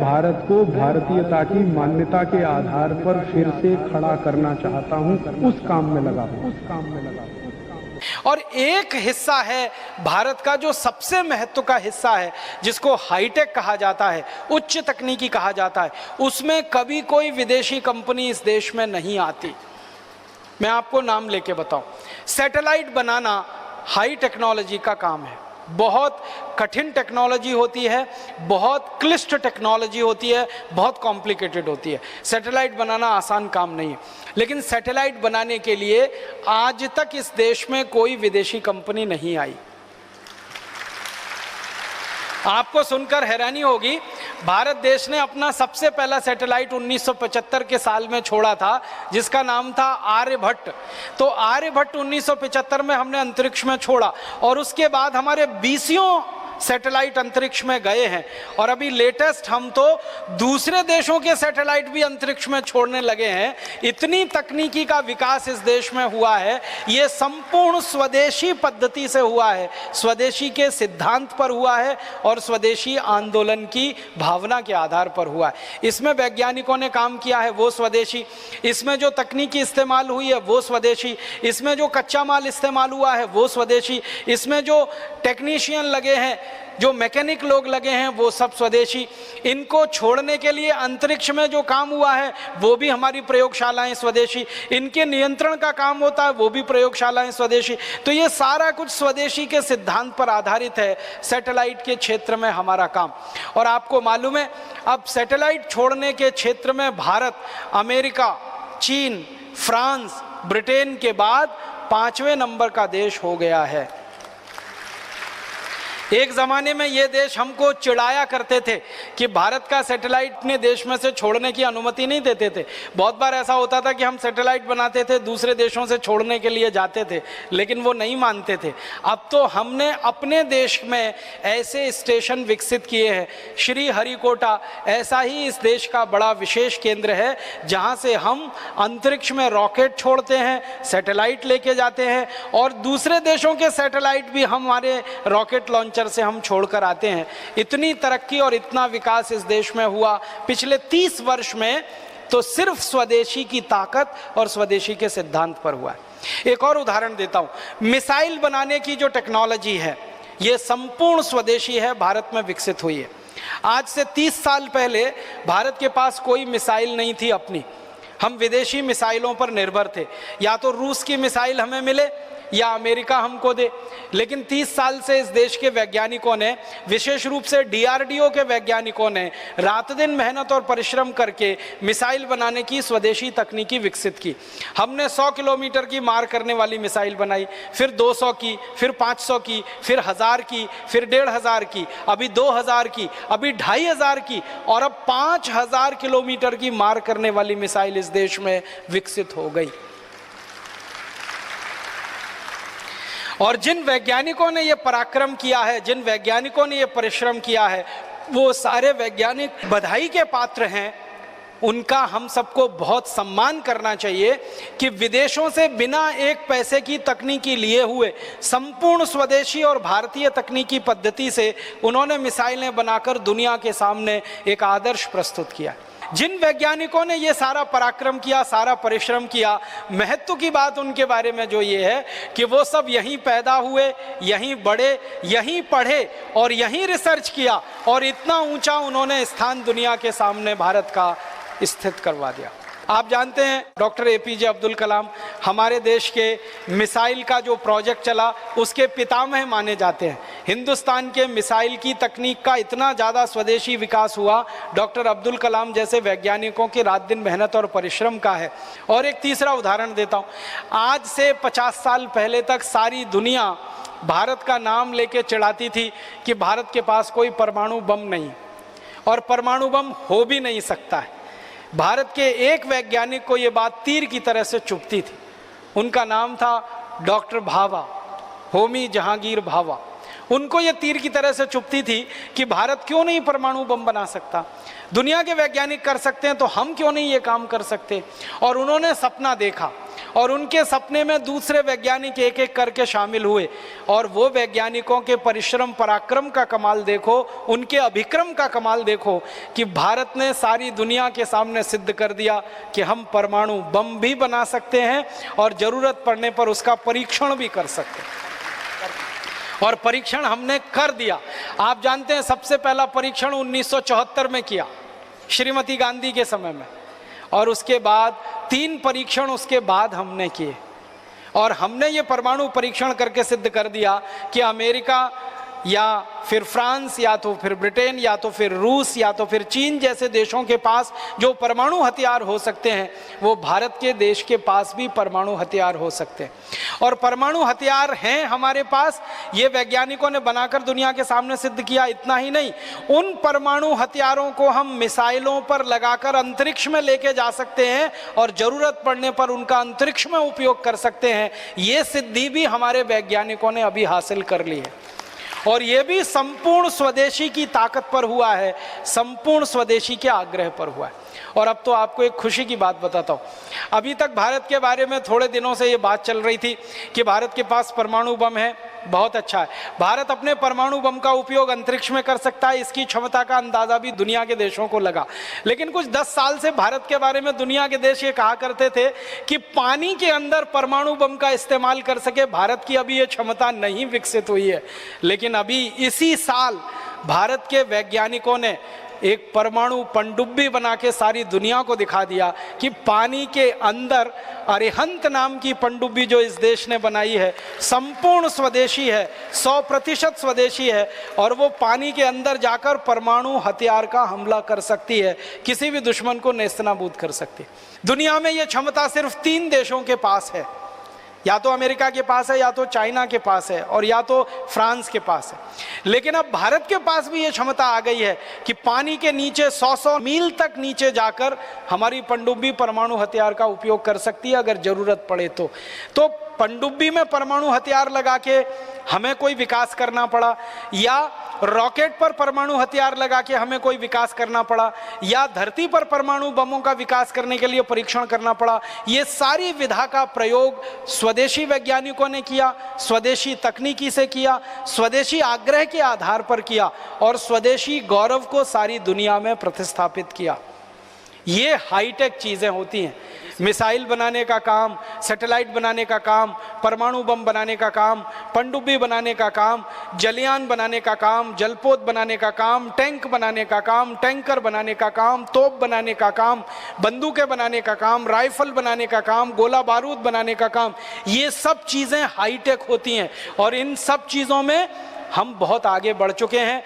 भारत को भारतीयता की मान्यता के आधार पर फिर से खड़ा करना चाहता हूं, उस काम में लगा हूं। और एक हिस्सा है भारत का जो सबसे महत्व का हिस्सा है, जिसको हाईटेक कहा जाता है, उच्च तकनीकी कहा जाता है, उसमें कभी कोई विदेशी कंपनी इस देश में नहीं आती। मैं आपको नाम लेके बताऊं, सैटेलाइट बनाना हाई टेक्नोलॉजी का काम है, बहुत कठिन टेक्नोलॉजी होती है, बहुत क्लिष्ट टेक्नोलॉजी होती है, बहुत कॉम्प्लिकेटेड होती है। सैटेलाइट बनाना आसान काम नहीं है, लेकिन सैटेलाइट बनाने के लिए आज तक इस देश में कोई विदेशी कंपनी नहीं आई। आपको सुनकर हैरानी होगी, भारत देश ने अपना सबसे पहला सैटेलाइट 1975 के साल में छोड़ा था, जिसका नाम था आर्यभट्ट। तो आर्यभट्ट 1975 में हमने अंतरिक्ष में छोड़ा, और उसके बाद हमारे 20 सैटेलाइट अंतरिक्ष में गए हैं, और अभी लेटेस्ट हम तो दूसरे देशों के सैटेलाइट भी अंतरिक्ष में छोड़ने लगे हैं। इतनी तकनीकी का विकास इस देश में हुआ है, ये संपूर्ण स्वदेशी पद्धति से हुआ है, स्वदेशी के सिद्धांत पर हुआ है और स्वदेशी आंदोलन की भावना के आधार पर हुआ है। इसमें वैज्ञानिकों ने काम किया है वो स्वदेशी, इसमें जो तकनीकी इस्तेमाल हुई है वो स्वदेशी, इसमें जो कच्चा माल इस्तेमाल हुआ है वो स्वदेशी, इसमें जो टेक्नीशियन लगे हैं, जो मैकेनिक लोग लगे हैं, वो सब स्वदेशी। इनको छोड़ने के लिए अंतरिक्ष में जो काम हुआ है वो भी हमारी प्रयोगशालाएं स्वदेशी, इनके नियंत्रण का काम होता है वो भी प्रयोगशालाएं स्वदेशी। तो ये सारा कुछ स्वदेशी के सिद्धांत पर आधारित है सैटेलाइट के क्षेत्र में हमारा काम। और आपको मालूम है, अब सैटेलाइट छोड़ने के क्षेत्र में भारत अमेरिका, चीन, फ्रांस, ब्रिटेन के बाद 5वें नंबर का देश हो गया है। एक ज़माने में ये देश हमको चिढ़ाया करते थे कि भारत का सैटेलाइट अपने देश में से छोड़ने की अनुमति नहीं देते थे। बहुत बार ऐसा होता था कि हम सैटेलाइट बनाते थे, दूसरे देशों से छोड़ने के लिए जाते थे, लेकिन वो नहीं मानते थे। अब तो हमने अपने देश में ऐसे स्टेशन विकसित किए हैं। श्रीहरिकोटा ऐसा ही इस देश का बड़ा विशेष केंद्र है, जहाँ से हम अंतरिक्ष में रॉकेट छोड़ते हैं, सैटेलाइट लेके जाते हैं, और दूसरे देशों के सैटेलाइट भी हमारे रॉकेट लॉन्चर से हम छोड़कर आते हैं। इतनी तरक्की और इतना विकास इस देश में हुआ पिछले 30 वर्ष में, तो सिर्फ स्वदेशी की ताकत और स्वदेशी के सिद्धांत पर हुआ है। एक और उदाहरण देता हूं, मिसाइल बनाने की जो टेक्नोलॉजी है ये संपूर्ण स्वदेशी है, भारत में विकसित हुई है। आज से 30 साल पहले भारत के पास कोई मिसाइल नहीं थी अपनी, हम विदेशी मिसाइलों पर निर्भर थे। या तो रूस की मिसाइल हमें मिले या अमेरिका हमको दे। लेकिन 30 साल से इस देश के वैज्ञानिकों ने, विशेष रूप से DRDO के वैज्ञानिकों ने रात दिन मेहनत और परिश्रम करके मिसाइल बनाने की स्वदेशी तकनीकी विकसित की। हमने 100 किलोमीटर की मार करने वाली मिसाइल बनाई, फिर 200 की, फिर 500 की, फिर 1000 की, फिर 1500 की, अभी 2000 की, अभी 2500 की, और अब 5000 किलोमीटर की मार करने वाली मिसाइल इस देश में विकसित हो गई। और जिन वैज्ञानिकों ने ये पराक्रम किया है, जिन वैज्ञानिकों ने ये परिश्रम किया है, वो सारे वैज्ञानिक बधाई के पात्र हैं। उनका हम सबको बहुत सम्मान करना चाहिए कि विदेशों से बिना एक पैसे की तकनीकी लिए हुए संपूर्ण स्वदेशी और भारतीय तकनीकी पद्धति से उन्होंने मिसाइलें बनाकर दुनिया के सामने एक आदर्श प्रस्तुत किया। जिन वैज्ञानिकों ने ये सारा पराक्रम किया, सारा परिश्रम किया, महत्व की बात उनके बारे में जो ये है कि वो सब यहीं पैदा हुए, यहीं बढ़े, यहीं पढ़े और यहीं रिसर्च किया, और इतना ऊंचा उन्होंने स्थान दुनिया के सामने भारत का स्थित करवा दिया। आप जानते हैं डॉक्टर APJ अब्दुल कलाम हमारे देश के मिसाइल का जो प्रोजेक्ट चला उसके पितामह माने जाते हैं। हिंदुस्तान के मिसाइल की तकनीक का इतना ज़्यादा स्वदेशी विकास हुआ डॉक्टर अब्दुल कलाम जैसे वैज्ञानिकों की रात दिन मेहनत और परिश्रम का है। और एक तीसरा उदाहरण देता हूँ, आज से 50 साल पहले तक सारी दुनिया भारत का नाम लेके चिढ़ाती थी कि भारत के पास कोई परमाणु बम नहीं, और परमाणु बम हो भी नहीं सकता है। भारत के एक वैज्ञानिक को ये बात तीर की तरह से चुभती थी। उनका नाम था डॉक्टर भाभा, होमी जहांगीर भाभा। उनको ये तीर की तरह से चुभती थी कि भारत क्यों नहीं परमाणु बम बना सकता, दुनिया के वैज्ञानिक कर सकते हैं तो हम क्यों नहीं ये काम कर सकते। और उन्होंने सपना देखा और उनके सपने में दूसरे वैज्ञानिक एक एक करके शामिल हुए, और वो वैज्ञानिकों के परिश्रम पराक्रम का कमाल देखो, उनके अभिक्रम का कमाल देखो कि भारत ने सारी दुनिया के सामने सिद्ध कर दिया कि हम परमाणु बम भी बना सकते हैं और ज़रूरत पड़ने पर उसका परीक्षण भी कर सकते हैं। और परीक्षण हमने कर दिया। आप जानते हैं सबसे पहला परीक्षण 1974 में किया श्रीमती गांधी के समय में, और उसके बाद 3 परीक्षण उसके बाद हमने किए, और हमने ये परमाणु परीक्षण करके सिद्ध कर दिया कि अमेरिका या फिर फ्रांस या तो फिर ब्रिटेन या तो फिर रूस या तो फिर चीन जैसे देशों के पास जो परमाणु हथियार हो सकते हैं, वो भारत के देश के पास भी परमाणु हथियार हो सकते हैं। और परमाणु हथियार हैं हमारे पास, ये वैज्ञानिकों ने बनाकर दुनिया के सामने सिद्ध किया। इतना ही नहीं, उन परमाणु हथियारों को हम मिसाइलों पर लगाकर अंतरिक्ष में लेके जा सकते हैं और जरूरत पड़ने पर उनका अंतरिक्ष में उपयोग कर सकते हैं। ये सिद्धि भी हमारे वैज्ञानिकों ने अभी हासिल कर ली है, और ये भी संपूर्ण स्वदेशी की ताकत पर हुआ है, संपूर्ण स्वदेशी के आग्रह पर हुआ है। और अब तो आपको एक खुशी की बात बताता हूँ, अभी तक भारत के बारे में थोड़े दिनों से ये बात चल रही थी कि भारत के पास परमाणु बम है, बहुत अच्छा है, भारत अपने परमाणु बम का उपयोग अंतरिक्ष में कर सकता है, इसकी क्षमता का अंदाजा भी दुनिया के देशों को लगा। लेकिन कुछ 10 साल से भारत के बारे में दुनिया के देश ये कहा करते थे कि पानी के अंदर परमाणु बम का इस्तेमाल कर सके, भारत की अभी ये क्षमता नहीं विकसित हुई है। लेकिन अभी इसी साल भारत के वैज्ञानिकों ने एक परमाणु पनडुब्बी बना के सारी दुनिया को दिखा दिया कि पानी के अंदर अरिहंत नाम की पनडुब्बी जो इस देश ने बनाई है संपूर्ण स्वदेशी है, 100% स्वदेशी है, और वो पानी के अंदर जाकर परमाणु हथियार का हमला कर सकती है, किसी भी दुश्मन को नेस्तनाबूद कर सकती है। दुनिया में ये क्षमता सिर्फ 3 देशों के पास है, या तो अमेरिका के पास है, या तो चाइना के पास है, और या तो फ्रांस के पास है। लेकिन अब भारत के पास भी ये क्षमता आ गई है कि पानी के नीचे 100 मील तक नीचे जाकर हमारी पनडुब्बी परमाणु हथियार का उपयोग कर सकती है अगर जरूरत पड़े तो पनडुब्बी में परमाणु हथियार लगा के हमें कोई विकास करना पड़ा, या रॉकेट पर परमाणु हथियार लगा के हमें कोई विकास करना पड़ा, या धरती पर परमाणु बमों का विकास करने के लिए परीक्षण करना पड़ा, ये सारी विधा का प्रयोग स्वदेशी वैज्ञानिकों ने किया, स्वदेशी तकनीकी से किया, स्वदेशी आग्रह के आधार पर किया, और स्वदेशी गौरव को सारी दुनिया में प्रतिस्थापित किया। ये हाईटेक चीज़ें होती हैं। मिसाइल बनाने का काम, सैटेलाइट बनाने का काम, परमाणु बम बनाने का काम, पनडुब्बी बनाने का काम, जलयान बनाने का काम, जलपोत बनाने का काम, टैंक बनाने का काम, टैंकर बनाने का काम, तोप बनाने का काम, बंदूकें बनाने का काम, राइफल बनाने का काम, गोला बारूद बनाने का काम, ये सब चीज़ें हाईटेक होती हैं, और इन सब चीज़ों में हम बहुत आगे बढ़ चुके हैं।